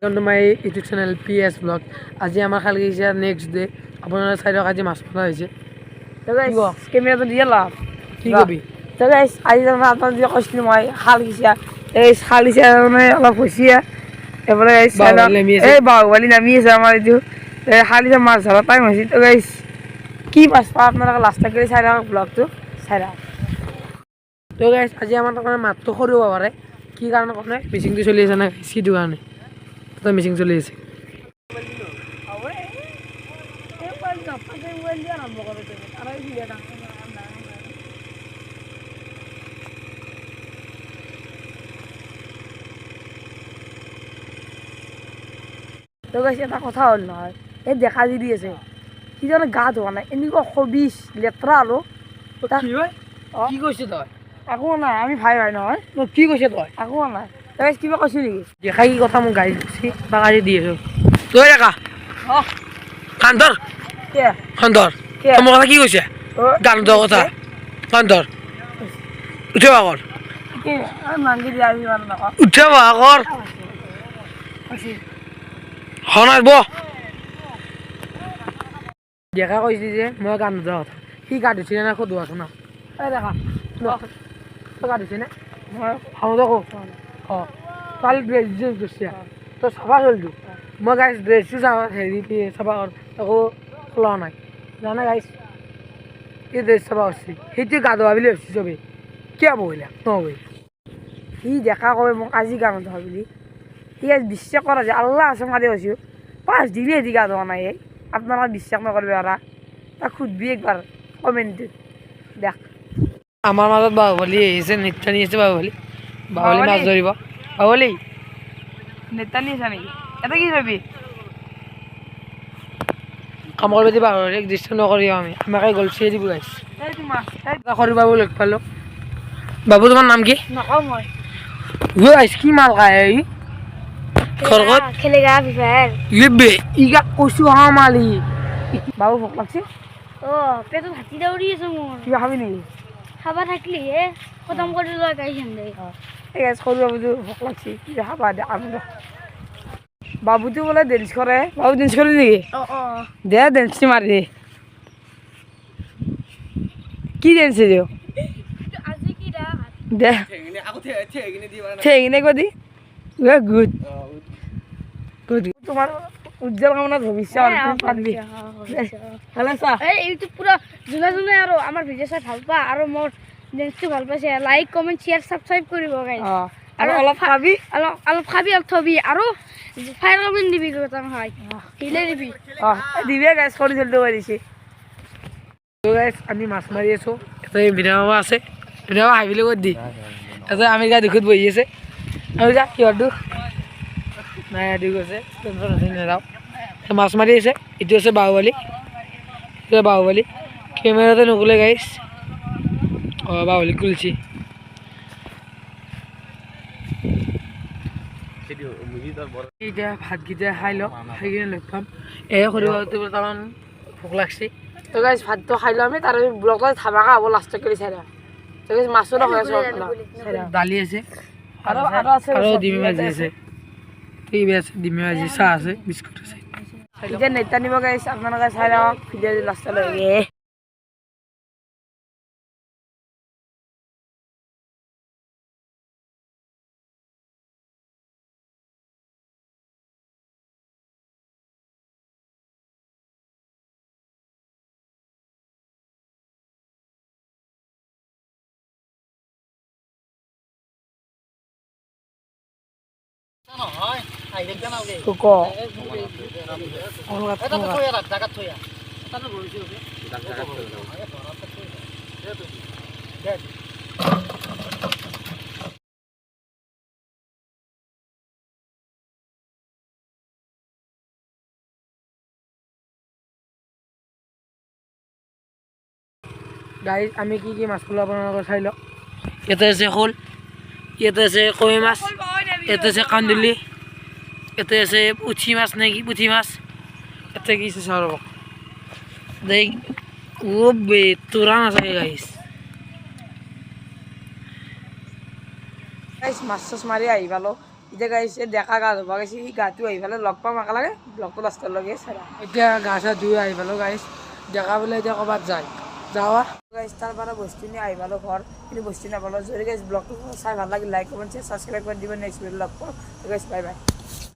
Welcome to my YouTube channel PS Vlog. আজি আমাৰ খাল গিছে নেক্সট ডে আপোনাৰ চাইডক আজি মাছ পতা হৈছে তো গাইস ক্যামেরাটা দিয়ে লাভ কি কবি তো গাইস আজি আমরা আপনাদের যে কইছিল মই খাল গিছে এই খাল গিছে মানে অলপ হইছে এবারে গাইস এই বাহুবলি নামি আছে আমার এই খাল গিছে মাছ ধরা টাইম হইছে তো গাইস কি মাছ পা আপনারা লাস্ট করে চাই রাখ ব্লগটো চাই রাখ তো গাইস আজি আমাৰ মানে মাছটো সৰু হ'ব পাৰে কি কাৰণ কোনে মিচিংটো চলি আছে না সিটো কাৰণে তো মিচিং চলি আছে তো গাইস এটা কথা হল নহয় এই দেখা দি আছে কি জানো গা ধোৱা নাই এনেকুৱা খবিস লেত্ৰা আৰু কি হয় কি কৈছ তই একো নাই আমি ভাই ভাই নহয় কি কৈছ তই একো নাই তই কিবা কৈছ নেকি দেখা কি কথা মোক গাড়ী দিছি বা গাড়ী দি আছো তই দেখা কান্দৰ কে কান্দৰ মোৰ কথা কি কৈছে গান্দৰ কথা কান্দৰ উঠে বাকৰ কে মাংগি দি আমি মান নক উঠে বাকৰ হনাই ব দেখা কৈছি যে মই গান নোযোৱা কথা সি গা ধুইছিলে না সুধো আছো না এই দেখা তই গা ধুইছে নে মই খাওঁতে কওঁ অঁ কালি ড্ৰেছ চেঞ্জ কৰিছে তই চাফা কৰিলোঁ মই গাইছ ড্ৰেছটো চাফা হেৰি চাফা কৰ একো খোলা নাই জানে গাইছ এই ড্ৰেছ চাফা কৰিছে সেইটো গা ধোৱা বুলি ভাবিছে চবেই কিয় বহিলা নহবই সি দেখা কয় মোক আজি গা নোধোৱা বুলি সি আজ বিশ্বাস কৰা যে আল্লাহ আছে মাৰি হৈছোঁ 5 দিনে এদি গা ধোৱা নাই আপনাৰা বিশ্বাস নকৰবে ওৰা তা খুঁজবি একবাৰ কমেন্টে দেখ আমাৰ মাজত বাহুবলী আহিছে নৃত্য নিছে বাহুবলী বাহুবলী মাছ ধৰিব বাহুবলী নেতা নিছা নাকি এটা কি ভাবি কাম কৰিব দিব বাহুবলীক দৃশ্য নকৰি আমি আমাকে গলচিয়ে দিব গাইছ এই তোমাৰ সৰু বাবু লগ পালোঁ বাবু তোমাৰ নাম কি নকওঁ মই গাইছ কি মাল খায় এই খৰকত খেলেগা বিফাৰ ইবে ইগা কৈছোঁ হা মালি বাবু ভোক লাগছে ও পেটত হাতি দৌৰি আছো মোৰ কিবা খাবি নেকি খাবা থাকলি হে খতম কৰি লৈ গাইছেন দে এই গাছ সৰু বাবুটো ভোক লাগছে কিবা খাবা দে আমি বাবুটো বোলে ডেন্স কৰে বাবু ডেন্স কৰে নেকি দে ডেন্সটি মাৰি দে কি ডেন্স দিও আজি কি ৰাত দে ঠেঙিনে কৈ দি গুড গুড তোমাৰ উজ্জ্বল কামনা ভৱিষ্যত পাৰবি ভালে চা এই ইউটিউব পুৰা যোনে যোনে আৰু আমাৰ ভিডিঅ' চাই ভাল পা আৰু মোৰ ডেন্সটো ভাল পাইছে লাইক কমেণ্ট শ্বেয়াৰ ছাবস্ক্ৰাইব কৰিব গাইছ আৰু অলপ খাবি অলপ খাবি অলপ থবি আৰু ফায়াৰ কমেণ্ট দিবি কথা নহয় হিলে দিবি দিবি গাইছ কৰি চলিব পাৰিছে গাইছ আমি মাছ মাৰি আছোঁ এটা ভিডিঅ' বাবা আছে ভিডিঅ' বাবা হাইবিলে কৰি দি এটা আমি গা দুখত বহি আছে আৰু যা কিহৰ দুখ নাই আদি গৈছে টেনশ্যন আছে নেযাওঁ মাছ মাৰি আছে এইটো আছে বাহুবলী এইটো বাহুবলী কেমেৰাতে নগ'লে গাইছ অঁ বাহুবলী কুলচি এতিয়া ভাতকেইটা খাই লওঁ খাই কিনে লগ পাম এই সৰু বৰ্তমান ভোক লাগছে তো গাইছ ভাতটো খাই লওঁ আমি তাৰ ব্লগটো ধামাকা হ'ব লাষ্টত কৰি চাই লওঁ তো গাইছ মাছো নহয় দালি আছে আৰু আছে আৰু ডিমি ভাজি আছে টিভি আছে ডিমি ভাজি চাহ আছে বিস্কুট আছে এতিয়া নেতা নিব গাইছ আপোনালোকে চাই লওক ভিডিঅ' লাষ্টলৈ গাইজ আমি কি কি মাছ পালোঁ আপোনালোকে চাই লওক ইয়াতে আছে শ'ল ইয়াতে আছে কৱৈ মাছ ইয়াতে আছে কান্দুলি ইয়াতে আছে পুঠি মাছ নে কি পুঠি মাছ ইয়াতে কি আছে চাওঁ ৰ'ব দেই ও বে তোৰা নাচাগে গাইজ গাইছ মাছ চাছ মাৰি আহি পালোঁ এতিয়া গাইছ ডেকা গা ধুব গৈছে সি গাটো আহি পেলাই লগ পাম একেলগে ব্লগটো লাষ্টলৈকে চাৰা এতিয়া গা চা ধুই আহি পালোঁ গাইছ ডেকা বোলে এতিয়া ক'ৰবাত যায় যাৱা গাইছ তাৰ পৰা বস্তু নি আহি পালোঁ ঘৰ কিন্তু বস্তু নাপালোঁ যদি গাইছ ব্লগটো চাই ভাল লাগিল লাইক কমেণ্ট ছাবস্ক্ৰাইব কৰি দিব নেক্সট ভিডিঅ' লগ পাম গাইছ বাই বাই